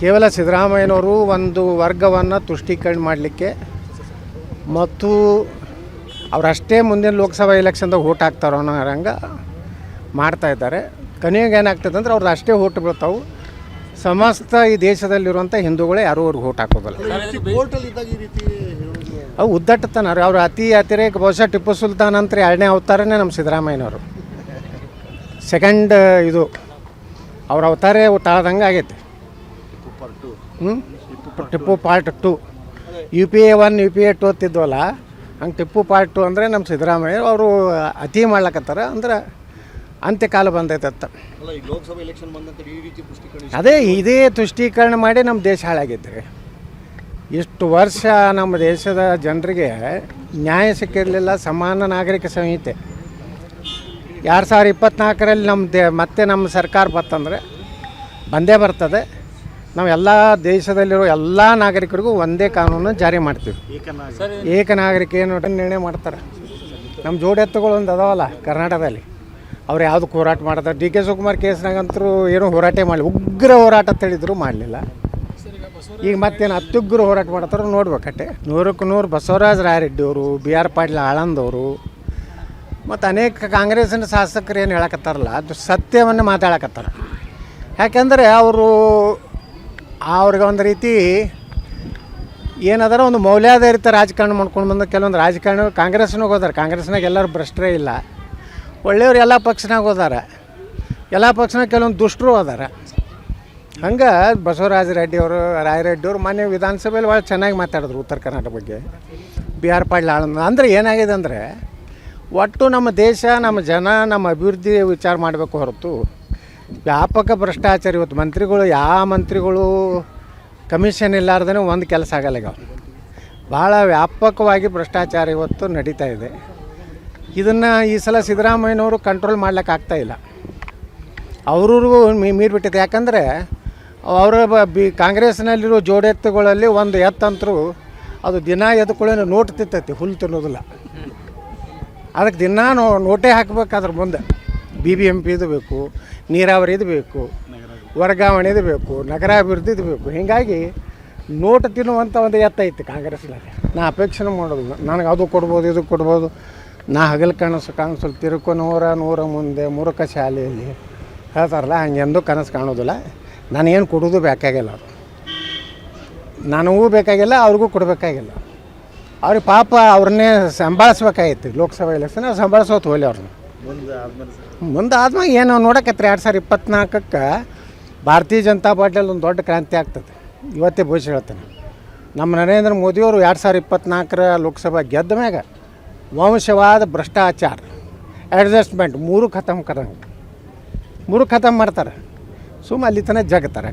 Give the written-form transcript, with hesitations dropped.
ಕೇವಲ ಸಿದ್ದರಾಮಯ್ಯನವರು ಒಂದು ವರ್ಗವನ್ನು ತುಷ್ಟೀಕರಣ ಮಾಡಲಿಕ್ಕೆ ಮತ್ತು ಅವರಷ್ಟೇ ಮುಂದಿನ ಲೋಕಸಭಾ ಎಲೆಕ್ಷನ್ದಾಗ ಓಟ್ ಹಾಕ್ತಾರೋ ಅನ್ನೋ ಹಂಗೆ ಮಾಡ್ತಾಯಿದ್ದಾರೆ. ಕೊನೆಗೆ ಏನಾಗ್ತದೆ ಅಂದ್ರೆ ಅವ್ರದ್ದು ಅಷ್ಟೇ ಓಟ್ ಬೀಳ್ತಾವೆ. ಸಮಸ್ತ ಈ ದೇಶದಲ್ಲಿರುವಂಥ ಹಿಂದೂಗಳೇ ಯಾರೂ ಅವ್ರಿಗೆ ಓಟ್ ಹಾಕೋದಲ್ಲ. ಅವು ಉದ್ದಟ್ಟತನ ಅವ್ರು ಅತಿ ಅತಿರೇಕ. ಬಹುಶಃ ಟಿಪ್ಪು ಸುಲ್ತಾನ್ ಅಂತ 2ನೇ ಅವತಾರನೇ ನಮ್ಮ ಸಿದ್ದರಾಮಯ್ಯನವರು. ಸೆಕೆಂಡ್ ಇದು ಅವ್ರ ಅವತಾರೇ ತಾಳ್ದಂಗೆ ಆಗೈತೆ. ಟಿಪ್ಪು ಪಾರ್ಟ್ 2 UPA 1 UPA 2 ಅಂತಿದ್ವಲ್ಲ, ಹಂಗೆ ಟಿಪ್ಪು ಪಾರ್ಟ್ 2 ಅಂದರೆ ನಮ್ಮ ಸಿದ್ದರಾಮಯ್ಯ ಅವರು ಅತಿ ಮಾಡ್ಲಕತ್ತಾರ. ಅಂದ್ರೆ ಅಂತ್ಯಕಾಲ ಬಂದೈತತ್ತ. ಅದೇ ಇದೇ ತುಷ್ಟೀಕರಣ ಮಾಡಿ ನಮ್ಮ ದೇಶ ಹಾಳಾಗೈತೆ. ಇಷ್ಟು ವರ್ಷ ನಮ್ಮ ದೇಶದ ಜನರಿಗೆ ನ್ಯಾಯ ಸಿಕ್ಕಿರಲಿಲ್ಲ. ಸಮಾನ ನಾಗರಿಕ ಸಂಹಿತೆ 2024ರಲ್ಲಿ ಮತ್ತೆ ನಮ್ಮ ಸರ್ಕಾರ ಬರ್ತಂದರೆ ಬಂದೇ ಬರ್ತದೆ. ನಾವು ಎಲ್ಲ ದೇಶದಲ್ಲಿರೋ ಎಲ್ಲ ನಾಗರಿಕರಿಗೂ ಒಂದೇ ಕಾನೂನು ಜಾರಿ ಮಾಡ್ತೀವಿ. ಏಕ ನಾಗರಿಕ ಏನು ನಿರ್ಣಯ ಮಾಡ್ತಾರೆ. ನಮ್ಮ ಜೋಡಿ ಎತ್ತುಗಳು ಒಂದು ಅದಾವಲ್ಲ ಕರ್ನಾಟಕದಲ್ಲಿ, ಅವ್ರು ಯಾವುದಕ್ಕೆ ಹೋರಾಟ ಮಾಡ್ತಾರೆ. DK ಶಿವಕುಮಾರ್ ಕೇಸ್ನಾಗಂತರೂ ಏನೂ ಹೋರಾಟ ಮಾಡಲಿ, ಉಗ್ರ ಹೋರಾಟ ತಿಳಿದ್ರು ಮಾಡಲಿಲ್ಲ. ಈಗ ಮತ್ತೇನು ಅತ್ಯುಗ್ರ ಹೋರಾಟ ಮಾಡ್ತಾರೋ ನೋಡ್ಬೇಕಟ್ಟೆ. 100ಕ್ಕೆ 100 ಬಸವರಾಜ ರಾಯರೆಡ್ಡಿ ಅವರು, BR ಪಾಟೀಲ್ ಆಳಂದವರು ಮತ್ತು ಅನೇಕ ಕಾಂಗ್ರೆಸ್ಸಿನ ಶಾಸಕರು ಏನು ಹೇಳಕತ್ತಾರಲ್ಲ, ಅದು ಸತ್ಯವನ್ನು ಮಾತಾಡಕತ್ತಾರ. ಯಾಕೆಂದರೆ ಅವ್ರಿಗೆ ಒಂದು ರೀತಿ ಏನದಾರ ಒಂದು ಮೌಲ್ಯಾಧಾರಿತ ರಾಜಕಾರಣ ಮಾಡ್ಕೊಂಡು ಬಂದು ಕೆಲವೊಂದು ರಾಜಕಾರಣಿಗಳು ಕಾಂಗ್ರೆಸ್ನಾಗ ಹೋದಾರೆ. ಕಾಂಗ್ರೆಸ್ನಾಗ ಎಲ್ಲರೂ ಭ್ರಷ್ಟರೇ ಇಲ್ಲ, ಒಳ್ಳೆಯವ್ರು ಎಲ್ಲ ಪಕ್ಷನಾಗ ಹೋದಾರೆ. ಎಲ್ಲ ಪಕ್ಷನಾಗ ಕೆಲವೊಂದು ದುಷ್ಟರು ಹೋದಾರೆ. ಹಂಗೆ ಬಸವರಾಜ ರಾಯರೆಡ್ಡಿ ಅವರು ಮೊನ್ನೆ ವಿಧಾನಸಭೆಯಲ್ಲಿ ಭಾಳ ಚೆನ್ನಾಗಿ ಮಾತಾಡಿದ್ರು ಉತ್ತರ ಕರ್ನಾಟಕ ಬಗ್ಗೆ. BR ಪಾಟೀಲ್ ಆಳಂದ ಅಂದರೆ ಏನಾಗಿದೆ ಅಂದರೆ ಒಟ್ಟು ನಮ್ಮ ದೇಶ, ನಮ್ಮ ಜನ, ನಮ್ಮ ಅಭಿವೃದ್ಧಿ ವಿಚಾರ ಮಾಡಬೇಕು ಹೊರತು ವ್ಯಾಪಕ ಭ್ರಷ್ಟಾಚಾರ. ಇವತ್ತು ಮಂತ್ರಿಗಳು, ಯಾವ ಮಂತ್ರಿಗಳು ಕಮಿಷನ್ ಇಲ್ಲಾರ್ದೇ ಒಂದು ಕೆಲಸ ಆಗಲ್ಲ. ಈಗ ಭಾಳ ವ್ಯಾಪಕವಾಗಿ ಭ್ರಷ್ಟಾಚಾರ ಇವತ್ತು ನಡೀತಾ ಇದೆ. ಇದನ್ನು ಈ ಸಲ ಸಿದ್ದರಾಮಯ್ಯನವರು ಕಂಟ್ರೋಲ್ ಮಾಡ್ಲಿಕ್ಕೆ ಆಗ್ತಾಯಿಲ್ಲ. ಅವ್ರಿಗೂ ಮೀರಿಬಿಟ್ಟಿದೆ. ಯಾಕಂದರೆ ಅವರ ಕಾಂಗ್ರೆಸ್ನಲ್ಲಿರೋ ಜೋಡೆತ್ತುಗಳಲ್ಲಿ ಒಂದು ಎತ್ತಂತರೂ ಅದು ದಿನ ಎದ್ಕೊಳ್ಳೋ ನೋಟ್ ತಿಂತೈತಿ, ಹುಲ್ಲು ತಿನ್ನೋದಿಲ್ಲ. ಅದಕ್ಕೆ ದಿನ ನೋಟೇ ಹಾಕಬೇಕಾದ್ರೆ ಮುಂದೆ BBMP ಬೇಕು, ನೀರಾವರಿದು ಬೇಕು, ವರ್ಗಾವಣೆದು ಬೇಕು, ನಗರಾಭಿವೃದ್ಧಿದು ಬೇಕು. ಹೀಗಾಗಿ ನೋಟ್ ತಿನ್ನುವಂಥ ಒಂದು ಎತ್ತೈತಿ ಕಾಂಗ್ರೆಸ್ನಲ್ಲಿ. ನಾ ಅಪೇಕ್ಷೆ ಮಾಡೋದು ನನಗೆ ಅದು ಕೊಡ್ಬೋದು, ಇದು ಕೊಡ್ಬೋದು. ನಾ ಹಗಲು ಕಾಣಿಸಲು ತಿರುಕು 100 ಮುಂದೆ ಮೂರಕ ಶಾಲೆಯಲ್ಲಿ ಹೇಳ್ತಾರಲ್ಲ, ಹಂಗೆಂದೂ ಕನಸು ಕಾಣೋದಿಲ್ಲ. ನಾನೇನು ಕೊಡೋದು ಬೇಕಾಗಿಲ್ಲ. ಅದು ನನಗೂ ಬೇಕಾಗಿಲ್ಲ, ಅವ್ರಿಗೂ ಕೊಡಬೇಕಾಗಿಲ್ಲ. ಅವ್ರಿಗೆ ಪಾಪ ಅವ್ರನ್ನೇ ಸಂಭಾಳಿಸ್ಬೇಕಾಗಿತ್ತು. ಲೋಕಸಭಾ ಎಲೆಕ್ಷನ್ ಸಂಭಾಳಿಸೋದು ಹೋಲಿ ಅವ್ರನ್ನ. ಮುಂದೆ ಆದ್ಮೇಲೆ ಏನು ನೋಡಕತ್ರಿ 2024ಕ್ಕೆ ಭಾರತೀಯ ಜನತಾ ಪಾರ್ಟಿಯಲ್ಲಿ ಒಂದು ದೊಡ್ಡ ಕ್ರಾಂತಿ ಆಗ್ತದೆ. ಇವತ್ತೇ ಭವಿಷ್ಯ ಹೇಳ್ತೇನೆ. ನಮ್ಮ ನರೇಂದ್ರ ಮೋದಿಯವರು 2024 ಲೋಕಸಭಾ ಗೆದ್ದ ಮ್ಯಾಗ ವಂಶವಾದ ಭ್ರಷ್ಟಾಚಾರ, ಅಡ್ಜಸ್ಟ್ಮೆಂಟ್ 3 ಖತಮ್ ಮಾಡ್ತಾರೆ. ಸುಮ್ಮ ಅಲ್ಲಿ ತನಕ ಜಗತ್ತಾರೆ.